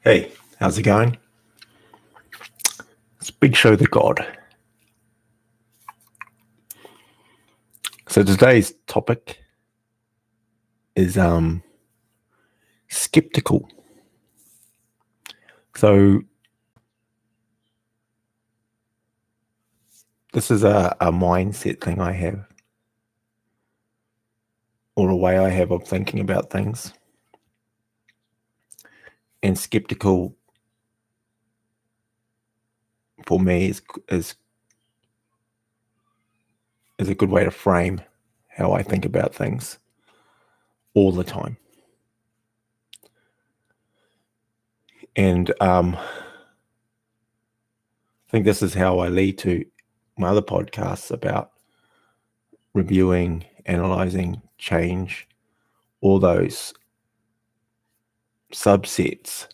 Hey, how's it going? It's bigSHow, theGod. So today's topic is skeptical. So this is a mindset thing I have, or a way I have of thinking about things. And skeptical for me is a good way to frame how I think about things all the time. And I think this is how I lead to my other podcasts about reviewing, analyzing, change, all those subsets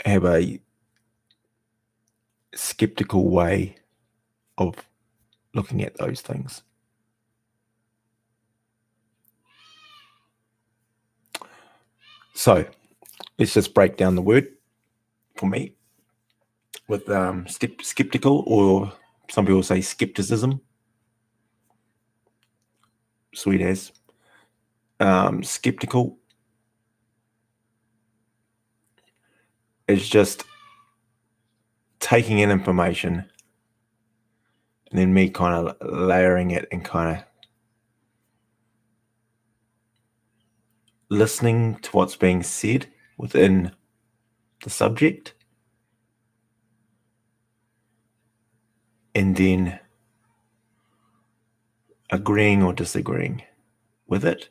have a skeptical way of looking at those things. So let's just break down the word for me with skeptical, or some people say skepticism. Sweet as. Skeptical is just taking in information and then me kind of layering it and kind of listening to what's being said within the subject, and then agreeing or disagreeing with it,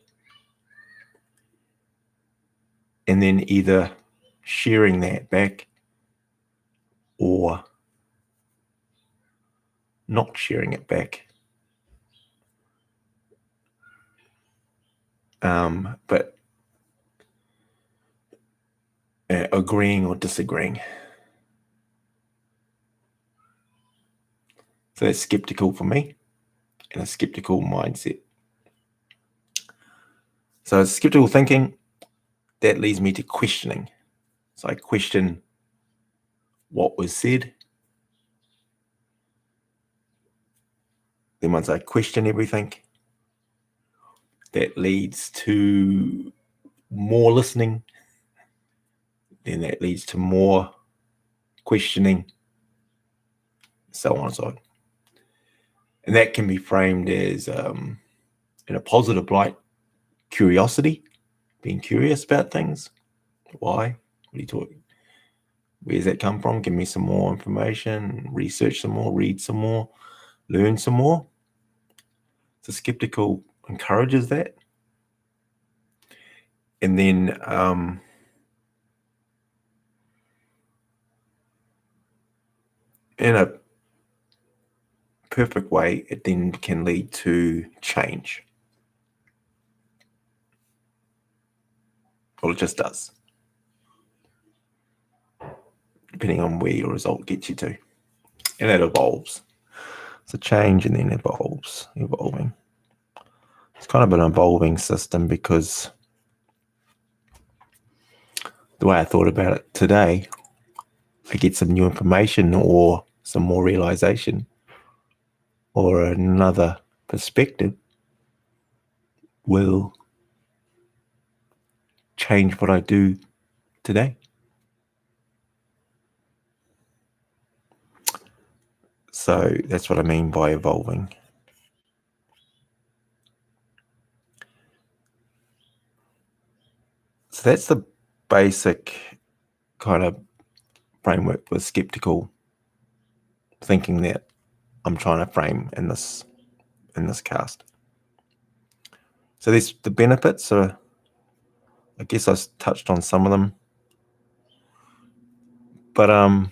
and then either sharing that back or not sharing it back. But agreeing or disagreeing. So that's skeptical for me, and a skeptical mindset. So skeptical thinking, that leads me to questioning. So I question what was said. Then once I question everything, that leads to more listening. Then that leads to more questioning, so on and so on. And that can be framed as, in a positive light, curiosity, being curious about things. Why? What are you talking? Where's that come from? Give me some more information, research some more, read some more, learn some more. So skeptical encourages that. And then in a perfect way, it then can lead to change. Well, it just does, depending on where your result gets you to. And it evolves. It's a change and then evolving. It's kind of an evolving system, because the way I thought about it today, I get some new information or some more realization or another perspective will change what I do today. So that's what I mean by evolving. So that's the basic kind of framework with skeptical thinking that I'm trying to frame in this cast. So there's the benefits. I guess I touched on some of them, but I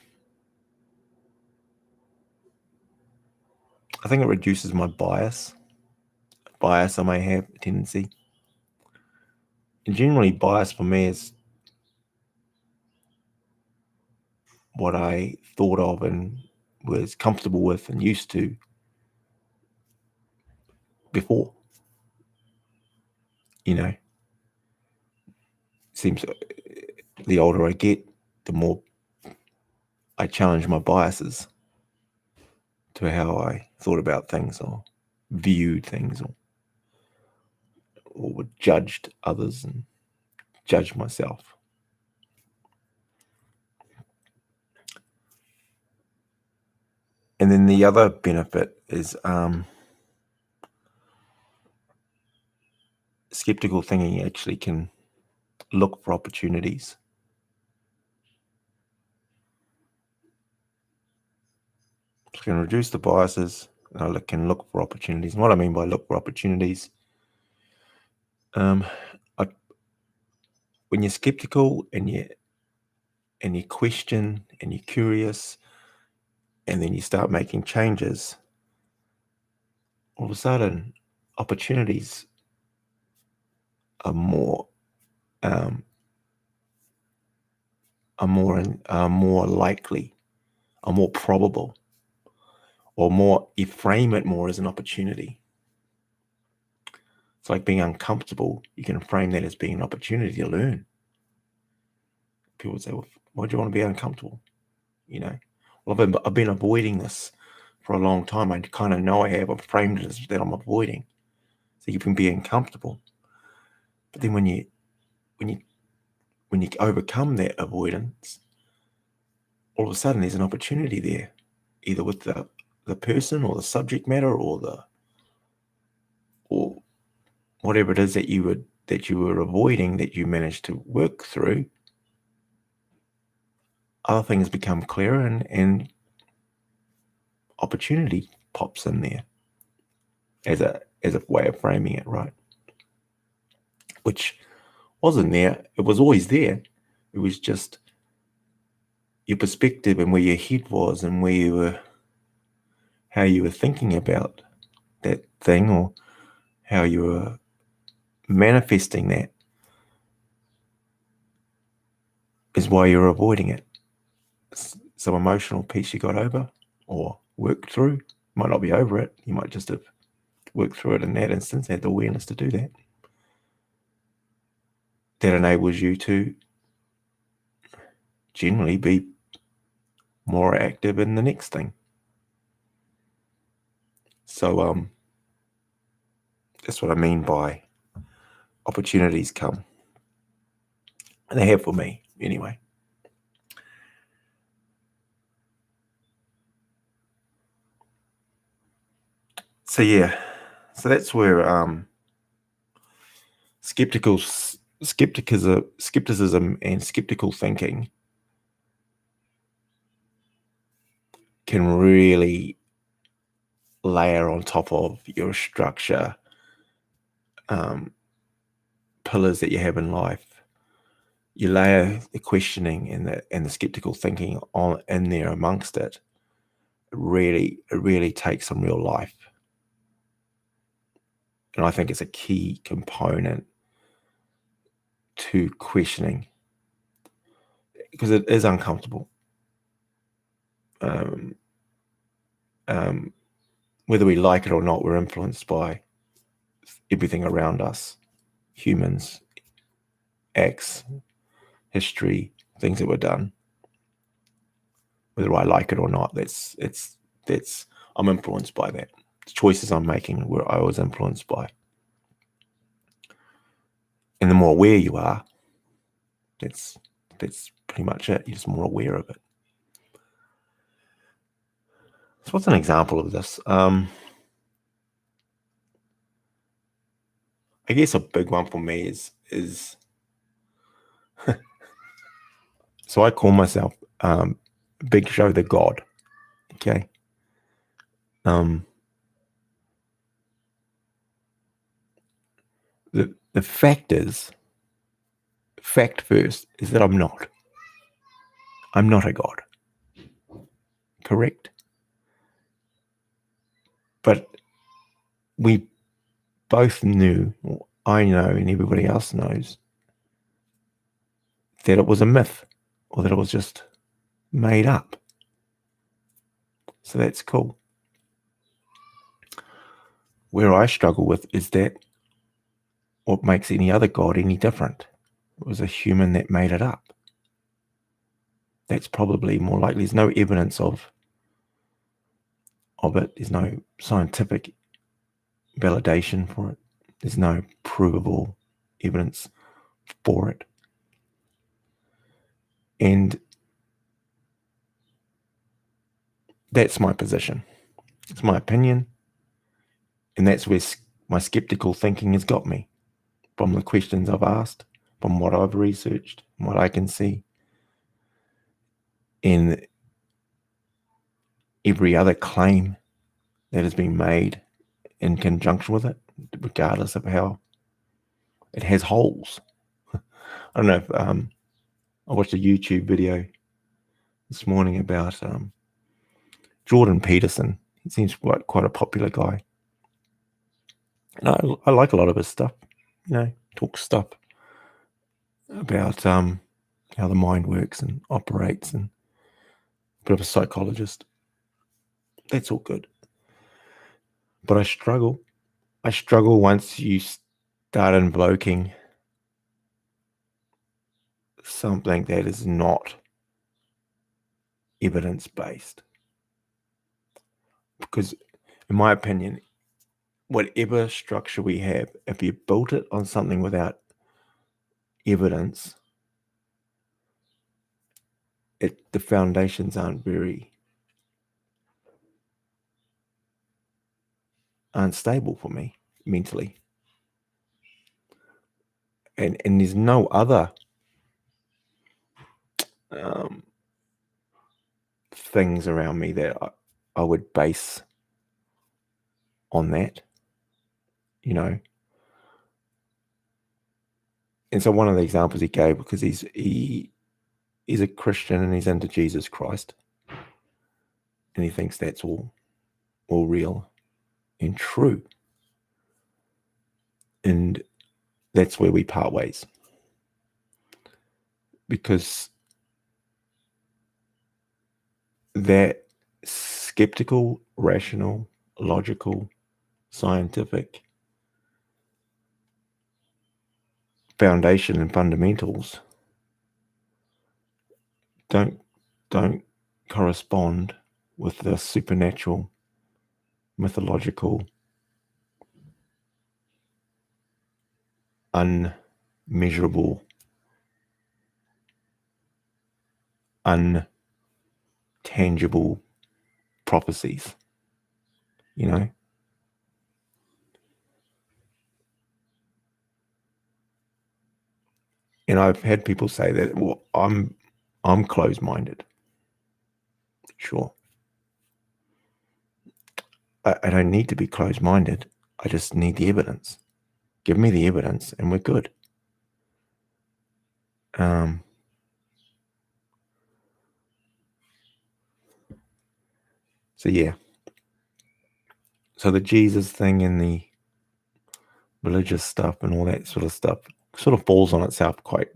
think it reduces my bias I may have a tendency. And generally, bias for me is what I thought of and was comfortable with and used to before. seems the older I get, the more I challenge my biases to how I thought about things or viewed things or judged others and judged myself. And then the other benefit is skeptical thinking actually can look for opportunities. It can reduce the biases. It can look for opportunities. And what I mean by look for opportunities, when you're skeptical and you question and you're curious, and then you start making changes, all of a sudden, opportunities are more likely, are more probable, or more, you frame it more as an opportunity. It's like being uncomfortable. You can frame that as being an opportunity to learn. People say, well, why do you want to be uncomfortable? You know, well, I've been avoiding this for a long time. I kind of know I have. I've framed it as that I'm avoiding. So you can be uncomfortable. But then when you overcome that avoidance, all of a sudden there's an opportunity there, either with the person or the subject matter or whatever it is that you were avoiding, that you managed to work through. Other things become clearer and opportunity pops in there as a way of framing it, right? Which wasn't there. It was always there. It was just your perspective and where your head was and how you were thinking about that thing, or how you were manifesting that, is why you're avoiding it. Some emotional piece you got over or worked through. You might not be over it. You might just have worked through it in that instance, had the awareness to do that. That enables you to generally be more active in the next thing. So that's what I mean by opportunities come. And they have for me, anyway. So yeah, so that's where skepticism and skeptical thinking can really layer on top of your structure, pillars that you have in life. You layer the questioning and the skeptical thinking on in there amongst it. It really takes some real life. And I think it's a key component to questioning, because it is uncomfortable. Whether we like it or not, we're influenced by everything around us, humans, acts, history, things that were done. Whether I like it or not, I'm influenced by that. The choices I'm making, where I was influenced by. And the more aware you are, that's pretty much it. You're just more aware of it. So what's an example of this? I guess a big one for me is so I call myself bigSHow, theGod. Okay. The fact first is that I'm not a God. Correct? But we both knew, or I know and everybody else knows, that it was a myth, or that it was just made up. So that's cool. Where I struggle with is that what makes any other God any different? it was a human that made it up. That's probably more likely. There's no evidence of it. There's no scientific validation for it. There's no provable evidence for it. And that's my position. It's my opinion. And that's where my skeptical thinking has got me, from the questions I've asked, from what I've researched, from what I can see. And every other claim that has been made in conjunction with it, regardless of how it has holes. I don't know if I watched a YouTube video this morning about Jordan Peterson. He seems quite a popular guy. And I like a lot of his stuff. Talks stuff about how the mind works and operates, and a bit of a psychologist. That's all good. But I struggle. I struggle once you start invoking something that is not evidence-based. Because, in my opinion, whatever structure we have, if you built it on something without evidence, the foundations aren't very unstable for me mentally. And there's no other things around me that I would base on that, And so one of the examples he gave, because he's a Christian and he's into Jesus Christ, and he thinks that's all real and true. And that's where we part ways. Because that skeptical, rational, logical, scientific foundation and fundamentals don't correspond with the supernatural, mythological, unmeasurable, untangible prophecies, And I've had people say that, well, I'm closed-minded. Sure. I don't need to be closed-minded. I just need the evidence. Give me the evidence and we're good. So yeah. So the Jesus thing and the religious stuff and all that sort of stuff sort of falls on itself quite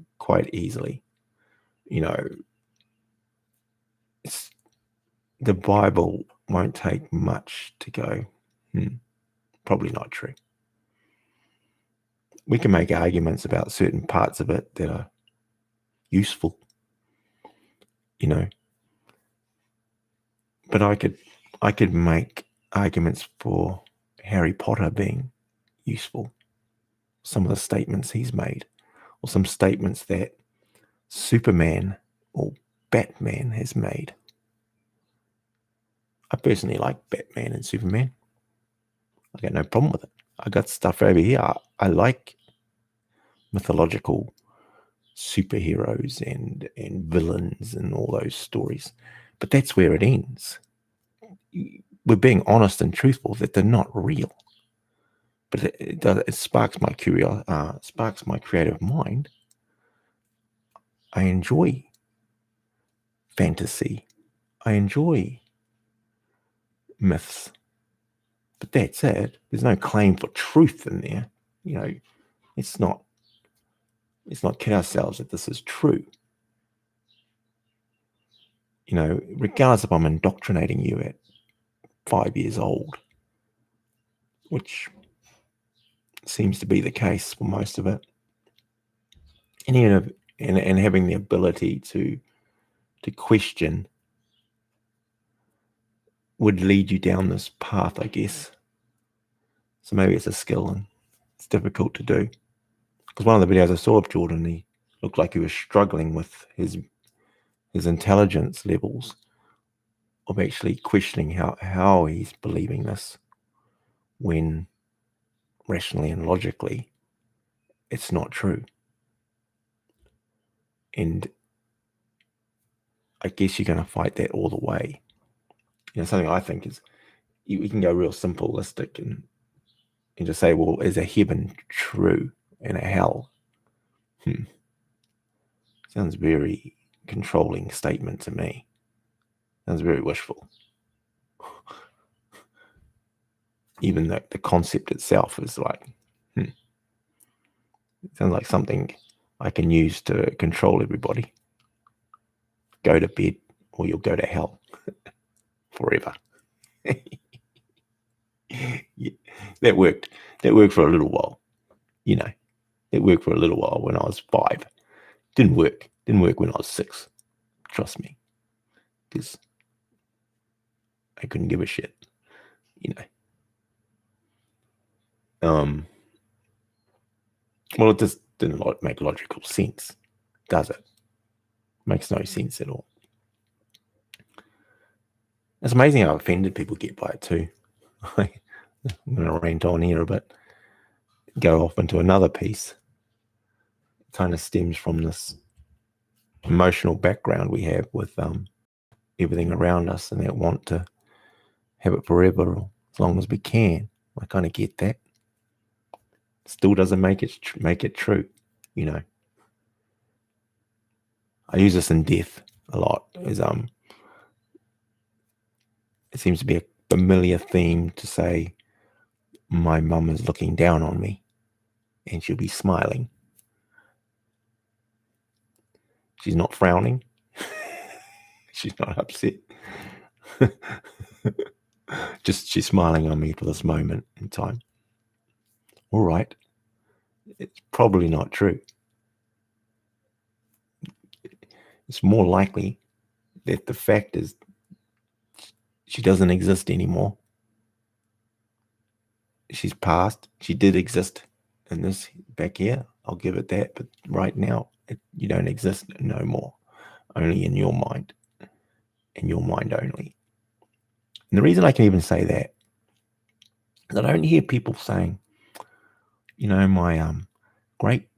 easily. The Bible won't take much to go, probably not true. We can make arguments about certain parts of it that are useful, but I could make arguments for Harry Potter being useful. Some of the statements he's made, or some statements that Superman or Batman has made. I personally like Batman and Superman. I got no problem with it. I got stuff over here. I like mythological superheroes and villains and all those stories. But that's where it ends. We're being honest and truthful that they're not real. But it sparks my curiosity, sparks my creative mind. I enjoy fantasy. I enjoy myths. But that's it. There's no claim for truth in there. Let's not kid ourselves that this is true. Regardless if I'm indoctrinating you at 5 years old, which seems to be the case for most of it. and having the ability to question would lead you down this path, I guess. So maybe it's a skill and it's difficult to do. Because one of the videos I saw of Jordan, he looked like he was struggling with his intelligence levels of actually questioning how he's believing this when rationally and logically it's not true. And I guess you're going to fight that all the way. Something I think is we can go real simplistic and just say, well, is a heaven true and a hell? Sounds very controlling statement to me. Sounds very wishful. Even the concept itself is like, it sounds like something I can use to control everybody. Go to bed or you'll go to hell forever. Yeah, that worked. That worked for a little while. It worked for a little while when I was 5. Didn't work. Didn't work when I was 6. Trust me. Because I couldn't give a shit. Well, it just didn't make logical sense, does it? Makes no sense at all. It's amazing how offended people get by it too. I'm going to rant on here, but go off into another piece. It kind of stems from this emotional background we have with everything around us, and that want to have it forever or as long as we can. I kind of get that. Still doesn't make it true, I use this in death a lot. It seems to be a familiar theme to say, my mum is looking down on me and she'll be smiling. She's not frowning. She's not upset. Just she's smiling on me for this moment in time. All right. It's probably not true. It's more likely that the fact is she doesn't exist anymore. She's passed. She did exist in this back here. I'll give it that. But right now, you don't exist no more. Only in your mind. In your mind only. And the reason I can even say that is I don't hear people saying, my great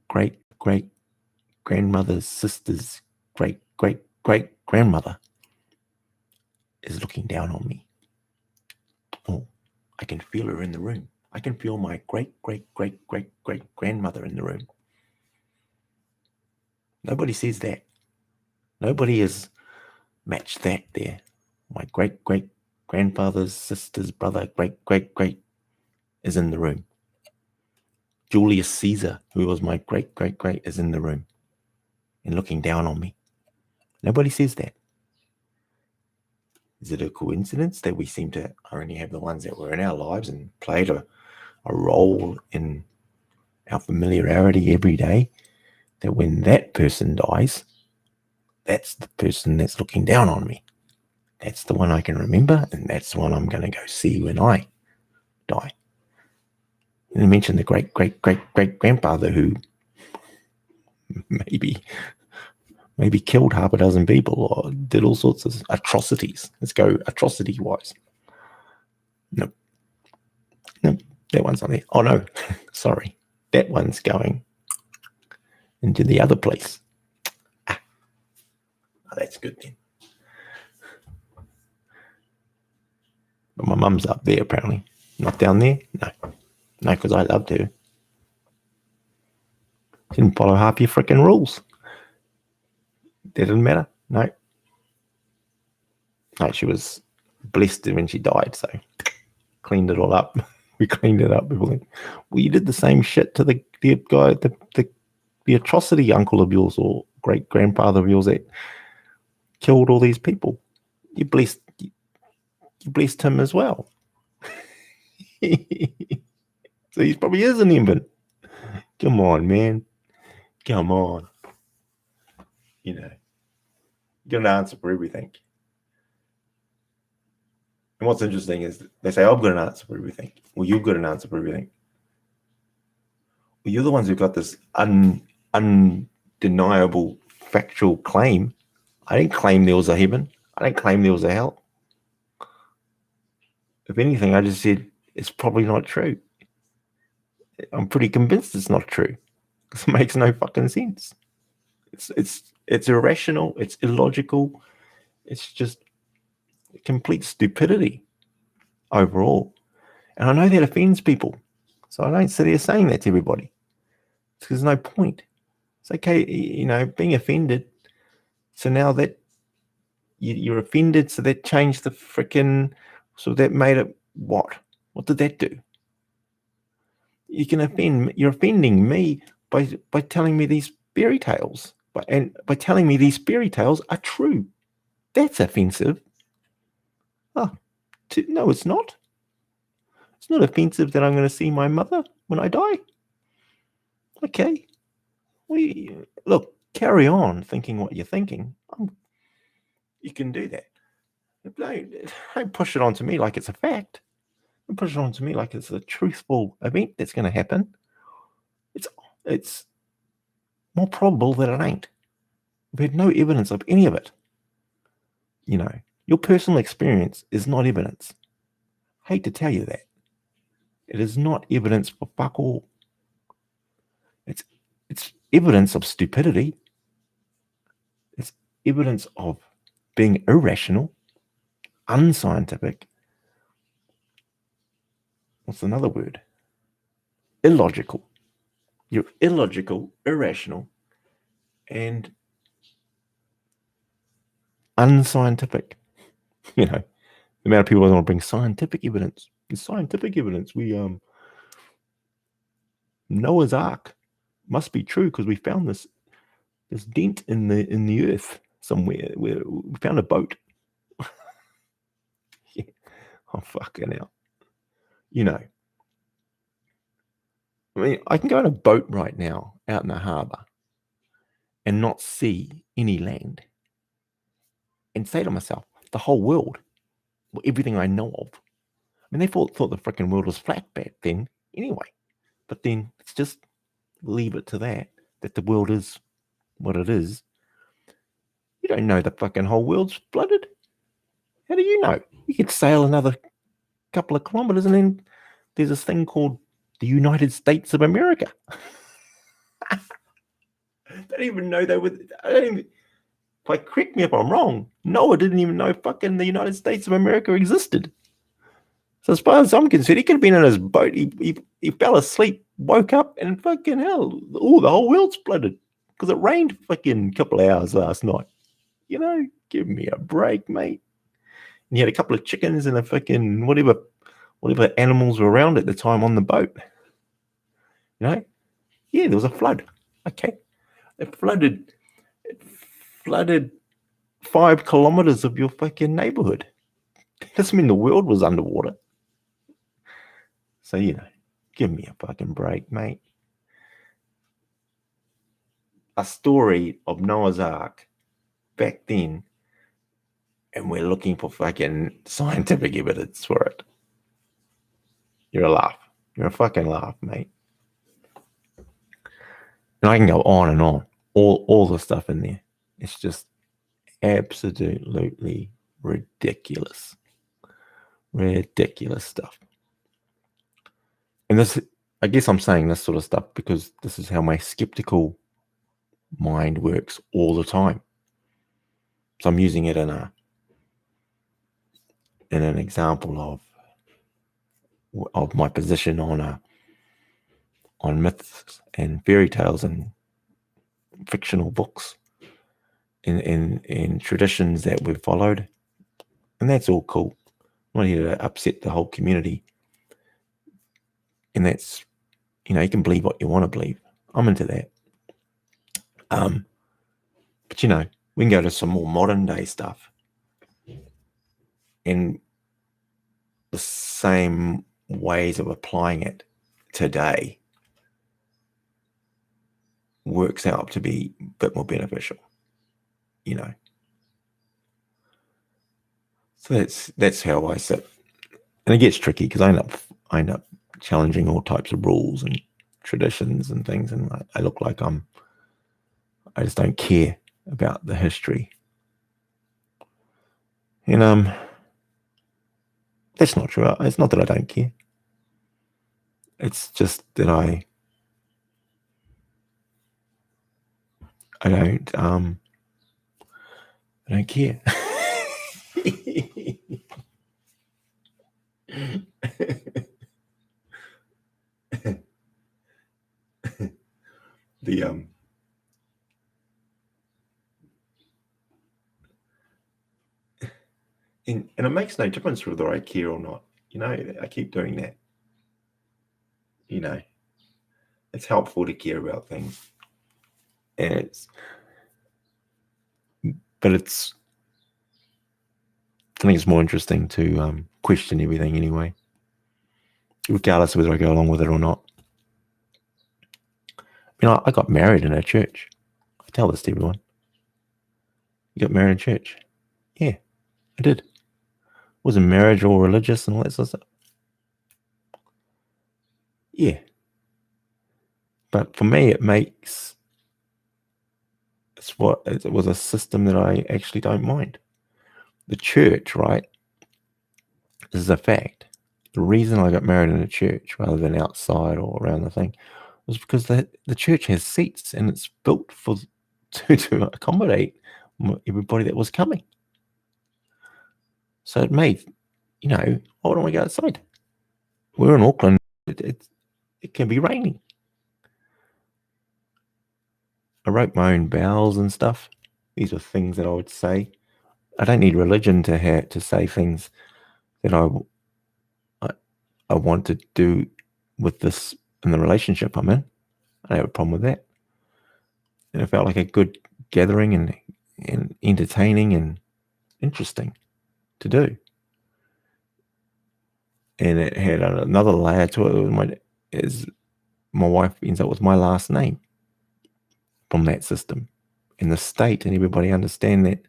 grandmother's sister's great grandmother is looking down on me. Oh, I can feel her in the room. I can feel my great grandmother in the room. Nobody says that. Nobody has matched that there. My great grandfather's sister's brother, great is in the room. Julius Caesar, who was my great is in the room and looking down on me. Nobody says that. Is it a coincidence that we seem to only have the ones that were in our lives and played a role in our familiarity every day, that when that person dies, that's the person that's looking down on me? That's the one I can remember, and that's the one I'm going to go see when I die. And I mentioned the great grandfather who maybe killed half a dozen people or did all sorts of atrocities. Let's go atrocity-wise. Nope, that one's not there. Oh, no, sorry. That one's going into the other place. Oh, that's good then. But my mum's up there, apparently. Not down there? No, because I loved her. She didn't follow half your freaking rules. That didn't matter. No, she was blessed when she died, so cleaned it all up. We cleaned it up. People think, well, you did the same shit to the guy, the atrocity uncle of yours or great grandfather of yours that killed all these people. You blessed him as well. So he probably is an heaven. Come on, man. Come on. You got an answer for everything. And what's interesting is they say, I've got an answer for everything. Well, you've got an answer for everything. Well, you're the ones who got this undeniable factual claim. I didn't claim there was a heaven. I didn't claim there was a hell. If anything, I just said it's probably not true. I'm pretty convinced it's not true. It makes no fucking sense. It's irrational. It's illogical. It's just complete stupidity overall. And I know that offends people. So I don't sit here saying that to everybody. There's no point. It's okay, being offended. So now that you're offended, so that changed the freaking, so that made it what? What did that do? You're offending me by telling me these fairy tales. By telling me these fairy tales are true. That's offensive. No, it's not. It's not offensive that I'm going to see my mother when I die. Okay. Look, carry on thinking what you're thinking. You can do that. Don't push it onto me like it's a fact. Don't push it onto me like it's a truthful event that's going to happen. It's more probable that it ain't. We've had no evidence of any of it. Your personal experience is not evidence. I hate to tell you that. It is not evidence for fuck all. It's evidence of stupidity. It's evidence of being irrational, unscientific. What's another word? Illogical. You're illogical, irrational, and unscientific. The amount of people that want to bring scientific evidence. It's scientific evidence. We Noah's Ark must be true because we found this dent in the earth somewhere where we found a boat. Yeah. Oh fucking hell. I can go on a boat right now out in the harbour and not see any land and say to myself, the whole world, everything I know of. They thought the freaking world was flat back then anyway. But then let's just leave it to that the world is what it is. You don't know the fucking whole world's flooded. How do you know? You could sail another couple of kilometers and then there's this thing called the United States of America. I don't even know they were. Correct me if I'm wrong. Noah didn't even know fucking the United States of America existed. So as far as I'm concerned, he could have been in his boat. He fell asleep, woke up, and fucking hell, the whole world's flooded because it rained fucking a couple of hours last night. Give me a break, mate. And you had a couple of chickens and a fucking whatever animals were around at the time on the boat. Yeah, there was a flood. Okay, it flooded 5 kilometers of your fucking neighborhood. Doesn't mean the world was underwater. So, give me a fucking break, mate. A story of Noah's Ark back then, and we're looking for fucking scientific evidence for it. You're a laugh. You're a fucking laugh, mate. And I can go on and on. All the stuff in there. It's just absolutely ridiculous. Ridiculous stuff. And this, I guess I'm saying this sort of stuff because this is how my skeptical mind works all the time. So I'm using it in an example of my position on myths and fairy tales and fictional books in traditions that we've followed. And that's all cool. I'm not here to upset the whole community. And that's, you can believe what you want to believe. I'm into that. But we can go to some more modern day stuff. And the same ways of applying it today works out to be a bit more beneficial. So that's how I sit. And it gets tricky because I end up challenging all types of rules and traditions and things, and I look like I just don't care about the history. And that's not true. It's not that I don't care. It's just that I don't care. And it makes no difference whether I care or not. I keep doing that. It's helpful to care about things. And I think it's more interesting to question everything anyway, regardless of whether I go along with it or not. I got married in a church. I tell this to everyone. You got married in church? Yeah, I did. Wasn't marriage all religious and all that sort of stuff? Yeah. But for me, it was a system that I actually don't mind. The church, right, is a fact. The reason I got married in a church rather than outside or around the thing was because the church has seats and it's built to accommodate everybody that was coming. So it made, why don't we go outside? We're in Auckland. It can be raining. I wrote my own vows and stuff. These are things that I would say. I don't need religion to say things that I want to do with this in the relationship I'm in. I don't have a problem with that. And it felt like a good gathering and entertaining and interesting to do. And it had another layer to it. My wife ends up with my last name from that system. And the state and everybody understand that,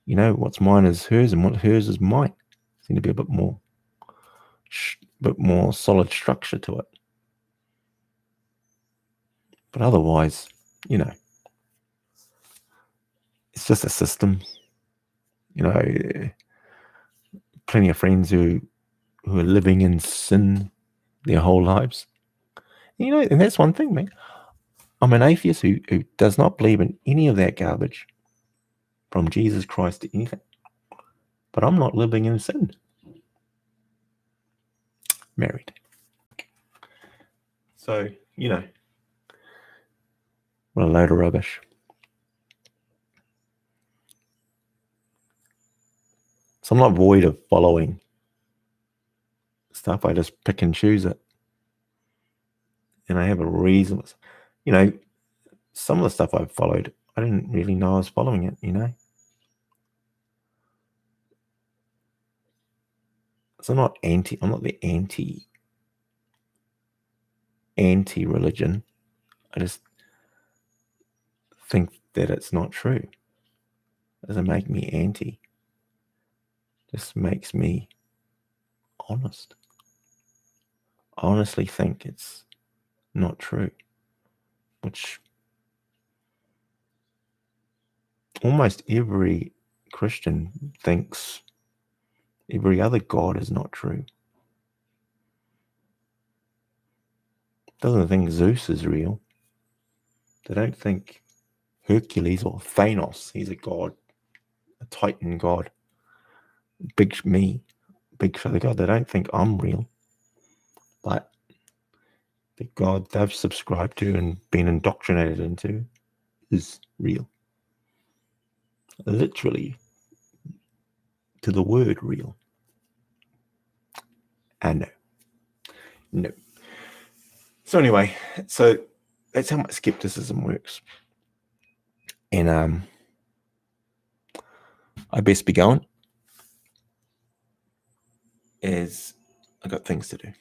what's mine is hers and what hers is mine. Seems to be a bit more solid structure to it. But otherwise, it's just a system. Plenty of friends who are living in sin their whole lives. And that's one thing, man. I'm an atheist who does not believe in any of that garbage from Jesus Christ to anything. But I'm not living in sin. Married. So, what a load of rubbish. So I'm not void of following stuff. I just pick and choose it. And I have a reason. Some of the stuff I've followed, I didn't really know I was following it, So I'm not the anti-religion. I just think that it's not true. It doesn't make me anti. It just makes me honest. I honestly think it's not true, which almost every Christian thinks every other God is not true. Doesn't think Zeus is real. They don't think Hercules or Thanos, he's a god, a Titan god. bigSHow, the God. They don't think I'm real. But the God they've subscribed to and been indoctrinated into is real. Literally, to the word real. And no. So anyway, that's how my skepticism works. And I best be going, as I got things to do.